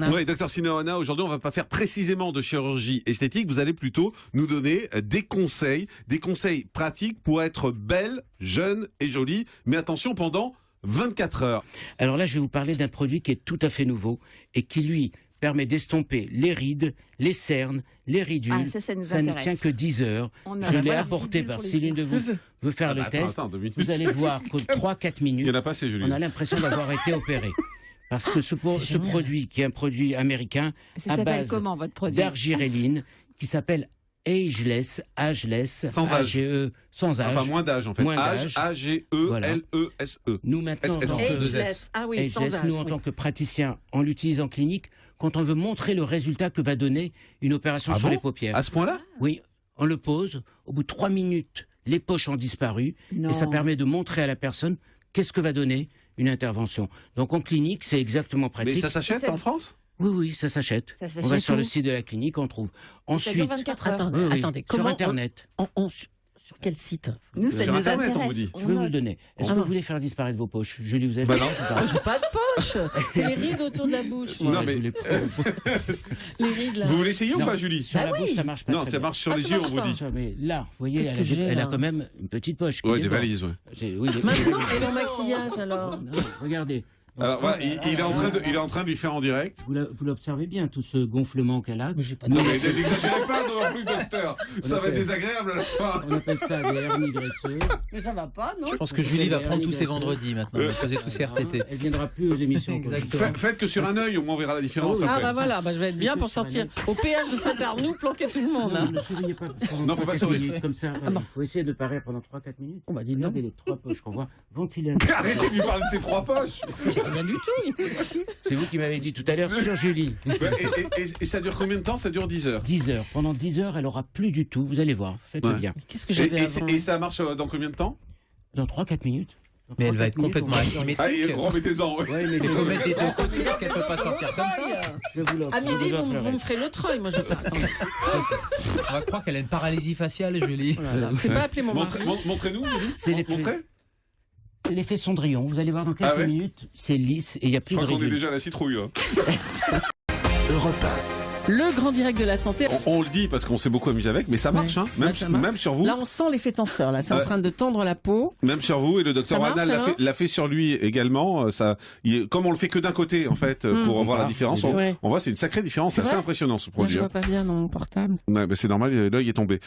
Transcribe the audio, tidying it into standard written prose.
Oui, docteur Sinéona, aujourd'hui on va pas faire précisément de chirurgie esthétique, vous allez plutôt nous donner des conseils pratiques pour être belle, jeune et jolie, mais attention pendant 24 heures. Alors là je vais vous parler d'un produit qui est tout à fait nouveau et qui lui permet d'estomper les rides, les cernes, les ridules. Ça ne tient que 10 heures. Je l'ai apporté par si l'une de vous veut faire le test. Vous allez voir que 3-4 minutes, il y en a pas assez, Julie. On a l'impression d'avoir été opéré. Parce que ce produit, qui est un produit américain, à base d'argiréline, qui s'appelle Ageless, sans âge. AGE, sans âge. Enfin, moins d'âge, en fait. A-G-E-L-E-S-E. Nous, maintenant, nous, en tant que praticiens, on l'utilise en clinique quand on veut montrer le résultat que va donner une opération sur les paupières. À ce point-là? Oui. On le pose. Au bout de 3 minutes, les poches ont disparu. Et ça permet de montrer à la personne qu'est-ce que va donner une intervention. Donc, en clinique, c'est exactement pratique. Mais ça s'achète en France? Oui, ça s'achète. On va sur le site de la clinique, on trouve. Ensuite, ça dure 24 heures. Attendez, sur Internet. Sur quel site? Nous, ça nous Internet, intéresse. on vous dit. Je vais vous le donner. Est-ce que vous voulez faire disparaître vos poches? Julie, vous avez non. J'ai pas de poche. C'est les rides autour de la bouche. Non, mais... les rides, là. Vous voulez essayer ou pas, Julie? Sur la bouche, ça marche pas. Non, ça marche sur les yeux, on vous dit. Mais là, vous voyez, elle a quand même une petite poche. Oui, des valises, oui. Maintenant, et le maquillage, alors? Regardez. Alors, voilà, il est en train de lui faire en direct. Vous l'observez bien, tout ce gonflement qu'elle a. Non, mais n'exagérez pas non plus, docteur. Ça va être désagréable à la fin. On appelle ça des hernies graisseuses. Mais ça va pas, non? Je pense que Julie va prendre tous ses vendredis maintenant. Elle va poser tous ses RTT. Elle viendra plus aux émissions. Faites que sur un œil, au moins on verra la différence après. Bah voilà, je vais être bien pour sortir au péage de Saint-Arnoux, planquer tout le monde. Ne souriez pas. Non, faut pas sourire. Comme ça, il faut essayer de parler pendant 3-4 minutes. On va dire, regardez les 3 poches qu'on voit. Ventiler. Arrêtez de lui parler de ses 3 poches. Rien du tout. C'est vous qui m'avez dit tout à l'heure sur Julie. Et ça dure combien de temps? Ça dure 10 heures. 10 heures. Pendant 10 heures, elle aura plus du tout. Vous allez voir. Faites-le bien. Qu'est-ce que j'avais avant? Et ça marche dans combien de temps? Dans 3-4 minutes. Mais elle va être complètement asymétrique. Remettez-en. Il faut mettre des deux côtés parce qu'elle ne peut pas sortir comme ça. À midi, vous me ferez le treuil. Moi, je sais pas. On va croire qu'elle a une paralysie faciale, Julie. Je vais pas appeler mon mari. Montrez-nous, Julie. C'est l'effet Cendrillon. Vous allez voir dans quelques minutes. C'est lisse et il n'y a plus de ridules. Je crois qu'on est déjà à la citrouille. Europe 1. Le grand direct de la santé. On le dit parce qu'on s'est beaucoup amusé avec, mais ça marche, hein. Même sur vous. Là, on sent l'effet tenseur. Là, c'est en train de tendre la peau. Même sur vous, et le docteur Ranal l'a fait sur lui également. Comme on le fait que d'un côté, en fait, pour voir la différence, on voit c'est une sacrée différence. C'est assez impressionnant ce produit. Moi, je vois pas bien dans mon portable. Ouais, c'est normal, l'œil est tombé.